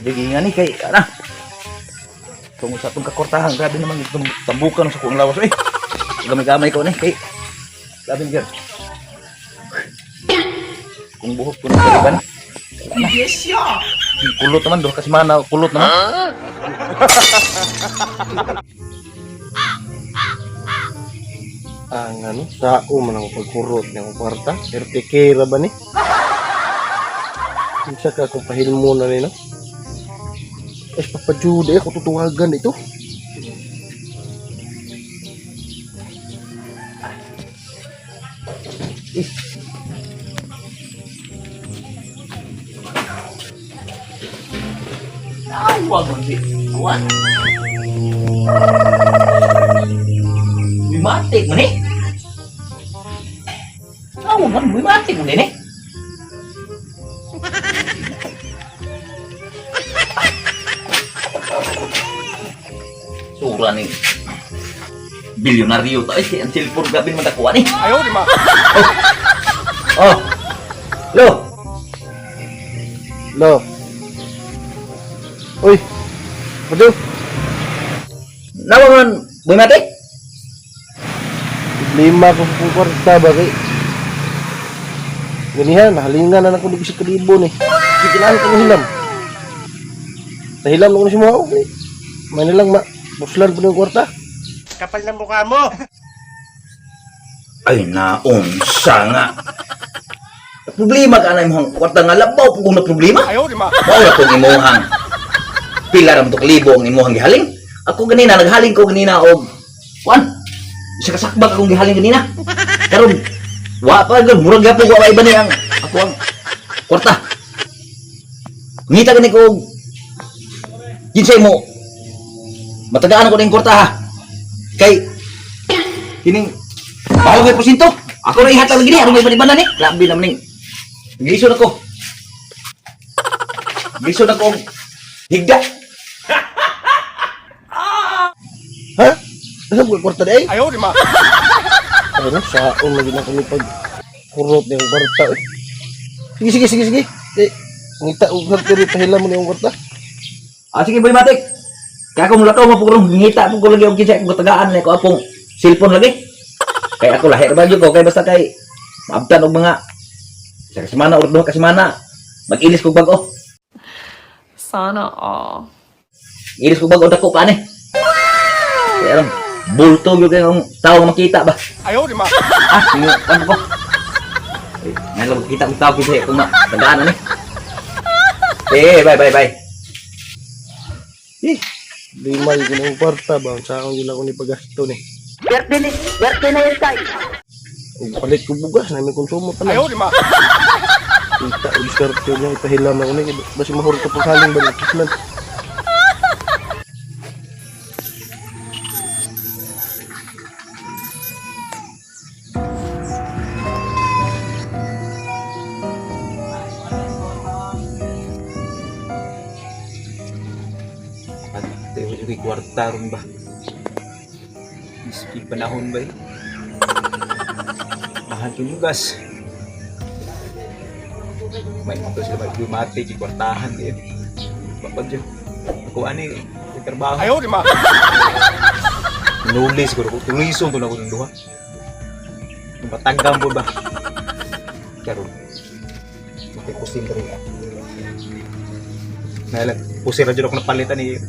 Bigyan ni kay ana. Kung sa itong kakortahan, grabe naman itong tambukan sa kuang lawas. Gamay-gamay ko ni kay. Grabe ni. Kung buhok ko na kaliban. Yes, ya. Kulot naman doh kasi mana kulot naman. Ang ano, sao man ang pagkurot ng kwarta. Ertikera ba ni? Isa ka kung pahilmo na ni, no? Papajude ako tutuwagan ito. Wag mo di. What? Matik mo ni? Man, matik mo din eh. Sura nih bilyonaryo tayo ang cellphone gabi man nakuha ni. Ayaw, di ba? Oh. Lo. Lo. Uy. Aduh. Nawa man boy mati? Lima ko sa kwarta ba kay? Ganihan, nahalingan na ako sa kalibo ni. Kikilaan ko ng hilam. Nahilam ako na si mga okay. May nalang buslan po ng kwarta. Kapal ng mukha mo! Ay naunsa nga. Problema ka na imong kwarta nga labaw po kung na problema. Ayaw, di ba? Mao na kung imuhang pila ra mo to kalibo ang imuhang gihaling. Ako ganina naghaling ko ganina og kuan. Isa ka sakbak akong gihaling ganina. Karon wa pa gyud murag gyapon ko iba ni ang ako ang kwarta. Ngita gani ko ginsay mo. Matagaan ako ning kwarta ha. Kay kining bago kay porsyento. Ako ra ihatag lagi ni ano may baniban ni. Labi naman ning gisod ako. Gisod ako higda. Ha? Ano ba kwarta di ay? Ayaw, di ba? Ano, saon lagi na kami pag kurot ng kwarta. Sige. Ngita, usap ko rin pahilam mo na yung kwarta. Sige boy matik. Kaya ako mulakaw mo pugulong ngita po ko lagi og kinsa kung tagaan na ko apong cellphone lagi. Kaya ako lahir ba jud ko kay basta kay maabtan og mga sa semana or duha ka semana mag-ilis kog bag-o. Sana all. Ilis kog bag-o dako pa ni. Kaya lang bulto gyud kay ang tao makita ba. Ayaw, di ba? Ano ko? Ngayon lang kita ang tao kinsa kung tagaan na ni. Bye. Lima yung kinang kwarta ba? Saan yun ako ni pagasto ni? Berte na yun tayo. Palit ko bugas, namin konsumo pa Ayaw, lang. di ba? Kita, diskarte niya, ipahilam ako ni. Basi mahurot ka pang haling ba? Nakislan. Yung kwarta ron ba? Miski panahon ba eh? Mahal kinugas. May ito sila magbumati, kikwartahan din. Bakit yun? Ako ano eh, yung trabaho. Ayaw, di ba? Nulis ko, tulisong ko na ko ng duha. Matanggam po ba? Karoon. May pusin ka rin. Nalang, pusin na dyan ako napalitan eh.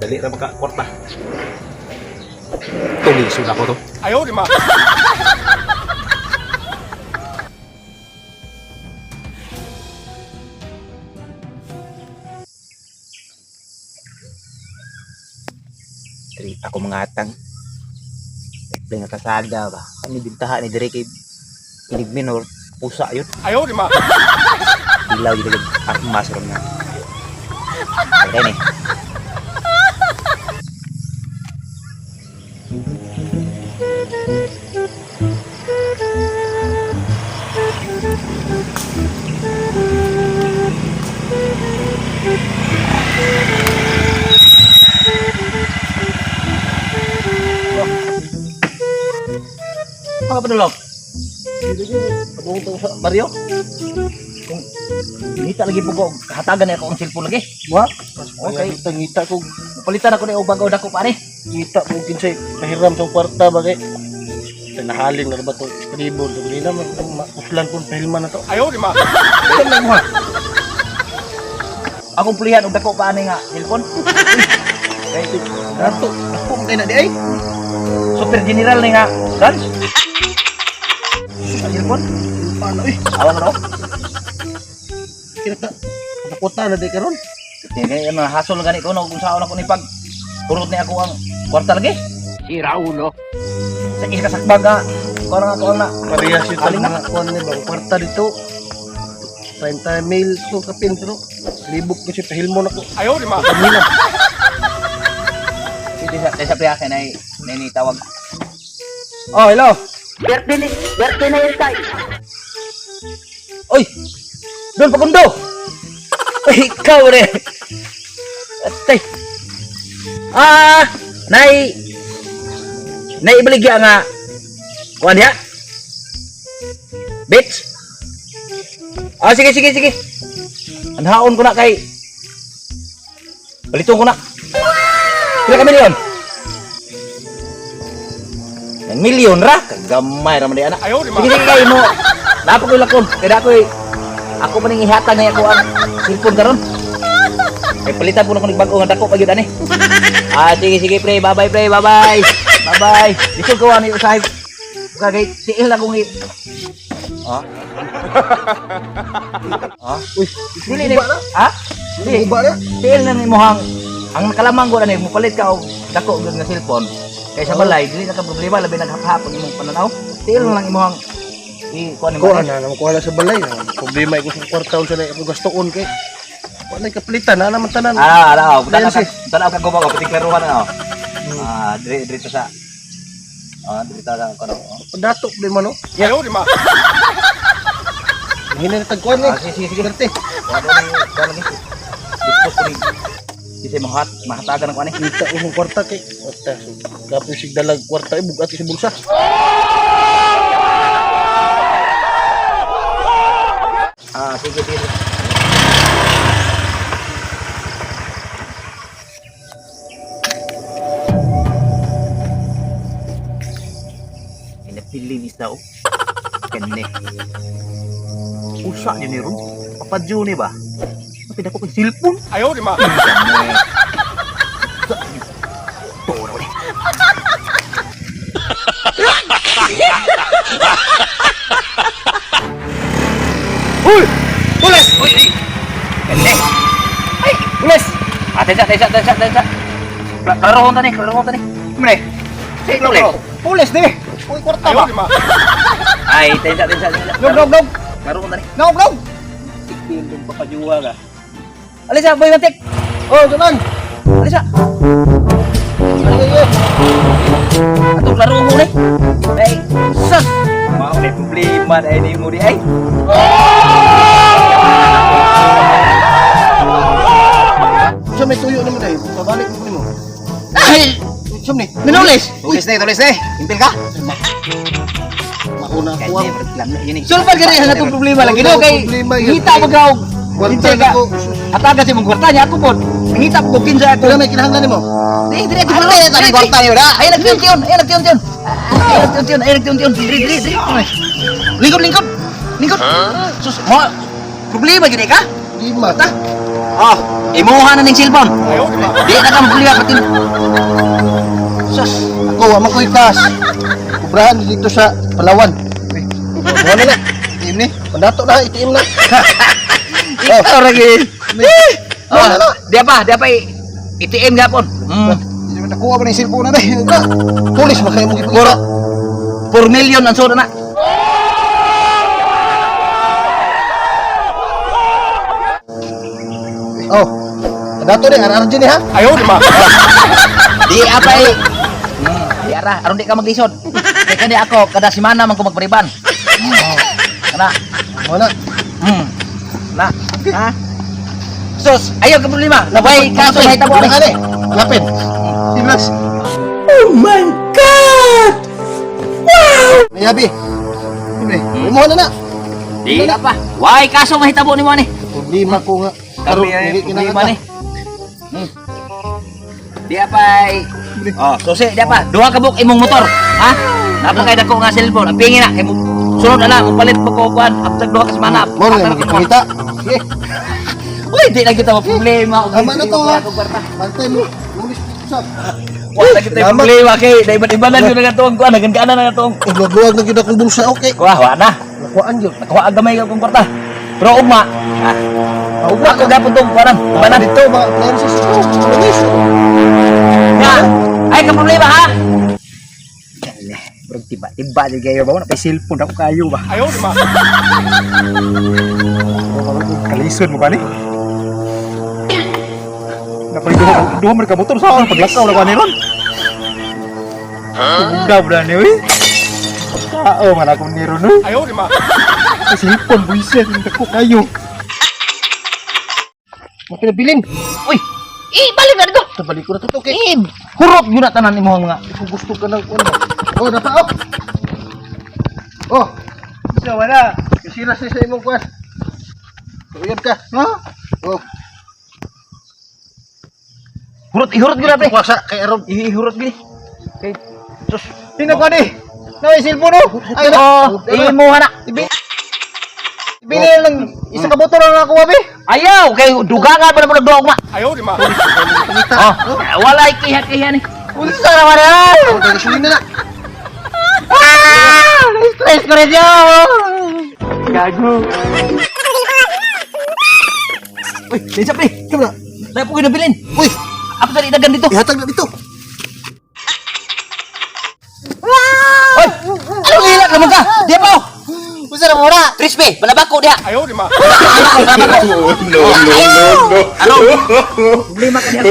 Dali ra maka kwarta. Tuliso na ko to. Ayaw, di ba? Dari ako mangatang. Play nga kasada ba. Ano bintahan ni dire kay Iligmin or pusa yun. Ayaw, di ba? Dilaw yung armas ron nga. Okay ni. mga padulog. Abong to sa baryo. Kung hinita lagi po ko, kahatagan na ako ang cellphone lagi. Wa. Okay. Okay, ngita ko Palitan ako na yung bagaw dako pa ni. ngita mo kinsay pahiram sa kwarta bagay. Nahalin na ba to kribo to nila makuslan pun pahilman na to. Ayaw, di ma. Ito na mo. Akong pulihan og dako pa ani nga cellphone. Kay Dato, ako mo kay na di ay. Super General ni nga dan. Cellphone. Paano eh? Alam mo no? Kira ka nakota na di karon. Hindi yung mga hasol gani ko no kung saan ako ni pag kurot ni ako ang kwarta lagi. Sira ulo. Sa isa kasakbaga ko na Parehas ito Aling mga kuan ni bang kwarta dito. 30 mil to kapin pero libok ko si pahilmo na ko. Ayaw, di ma. Kanina. Sa priyakin ay tawag. Oh, hello. Birthday na yun tayo. Oy! Doon pakundo! Ay, ikaw rin! Atay! Naibaligya nga kuhan niya? Bitch! Sige. Anhaon ko na kay balitong ko na. Pila ka milyon? Ang milyon ra? Kagamay ra man di anak. Ayaw, di ma. Sige kayo mo. Dapat ko lakon. Kaya ako pa ning ihatag na ako ang cellphone karon. Kay palitan po na ko nagbago nga dako pagyud ani. Sige pre. Bye bye. Dito ko ani usay. Kagay tiil na kong Uy, Dili ni. Ha? Dili. Uba na? Tiil na ni mo ang nakalamang ko ani mo palit ka og dako gyud nga cellphone. Kay sa balay dili na ka problema labi naghapon imong pananaw. Tiil lang imong kuan ko mo. ana nang kuha sa balay. Problema ko sa kwartaon sa ako gastoon kay wala kapalitan na naman tanan. Tanaw Lenses. ka gumawa pati klaruhan na. Dito sa dito sa kono. Padato din man no. Ayaw, di ma. Hinin tagkuan ni. Sige. Berte. Kuan lagi. Dispose ko ni. Kasi mahatagan ako ani. Kita yung kwarta kay. Kwarta. Kapag sigdalag kwarta bugat sa bulsa. Sige. Pinapili ni sao. Kene. Usa ni ron. Papadyo ni ba? Tapi dako kay cellphone. Ayaw, di ma. Toro ni. Uy! Pulis! Uy! Kene. Ay, pulis! Tensa. Klarohon tani. Mene. Sige, pulis. Pulis di. Uy kwarta Ayaw, di ma. Ay, tensa. Dog. Klarohon tani. Nog. Tiktil dong papajuwa ka. Alisa, boy mantik. Oh, jalan. Alisa. Ayo. Ato klaro mo ni. Ay, sus. Mau ni problema na ini mo di ay. Sa may tuyo naman dai. Pabalik ko nimo. Ay, Sum ni. minulis. Tulis ni. Impil ka. Mauna ko. Sulpan ka rin, natong problema lagi. No, kay Problema yun. hita mo gaw. Kwarta Hintay ka. ko. Ataga si mong kwarta niya ako po. Nangita ko kinsa ako. Wala may kinahanglan nimo. Dire ko na tani kwarta niyo da. Ay nagtiyon. Dire. Lingkod. Sus, mo problema gid ka? Di mata. Imuha na ning cellphone. Ayaw, di ma. Di na ka problema pati. Sus, ako wa man koy kas. Kubrahan dito sa Palawan. Mo na. Itim ni. Pandato na, itim na. Ikaw lagi. Wala. Dia pa ITM gapon. Hindi man nakuha ba ng cellphone na dai. Pulis makay mo gipura. 4 million ang soda na. Oh. Pandato ni ararjo ni ha. Ayaw, di ma. Di apa di arah aron di ka maglisod. Kaya kani ako kada semana man ko magpariban. Kana. Wala. Na. Ha? Sus, ayo ke problema. Nabay kaso may tabo Ano ani. ani? Lapin. Timlas. Oh my god. Ni Yabi. Ini, umuha na na. Di apa. Why kaso mahitabo ni mo ni? Problema ko nga. Kami ay problema ni. Di apa. Oh, susi di apa. Duha ka buk imong motor. Ha? Napakay dako nga cellphone. Apingin na kay mo. Sunod na lang palit mo ko kuan. After duha ka semana. Mo na makita. Sige. Uy, di na kita problema. Tama na to ha. Bantay mo. Lunis usap. Wala kita problema kay dai ibanan yun nga tuong kuan. Nagan-kanan na tuong. Ugag-ugag na gid akong bulsa, okay. Kuha, wa na. Nakuhaan yun. Nakuha gamay ka kong kwarta. Pero ugma. Ako gapon tong kuan. Ibanan Dito, mga appliances ko. Lunis. nga. Ay ka problema ha. Bro, tiba-tiba di kayo ba? Napay cellphone ako kayo ba? Ayaw di ma. Kalison mo ba ni? Napay duha mereka motor sa ako paglakaw na ba ni ron? Tunggaw na ni uy. Tao man ako ni ron uy. Ayaw di ma. Napay cellphone buisit hindi ko kayo. Mo pinabilin. Uy, balik na dito. Tabalik ko na to, okay. Hurot yun na tanan imo nga. Kung gusto ka ng ano. Oh, napa, oh. Oh. Isa, wala. Kasira sa imong kwan. Tuyod ka. Ha? Oh. Ihurot yun na pre. Kuwasa kay Aron. Ihurot gini. Okay. Sus. Sino ka ni? Naway cellphone oh. Ay, Oh, imo na. Ibili lang. Isa ka boto lang ako, abi. Ayaw, kay dugangan pa naman nagduog ma. Ayaw di ma. Oh, wala ikiha-kiha ni. Unsa naman yan? Oh, gasolina na. Stress ko rin yun. Gago. Uy, Lensa pre. Kamu na. Dahil po kayo nabilin. Uy, Ako tadi dagan dito. ihatag na dito. Oy, anong hilak naman ka? Di pa. Usa na mura. Crispy, balabako diha. Ayaw di ma. Ano? Problema ka diha.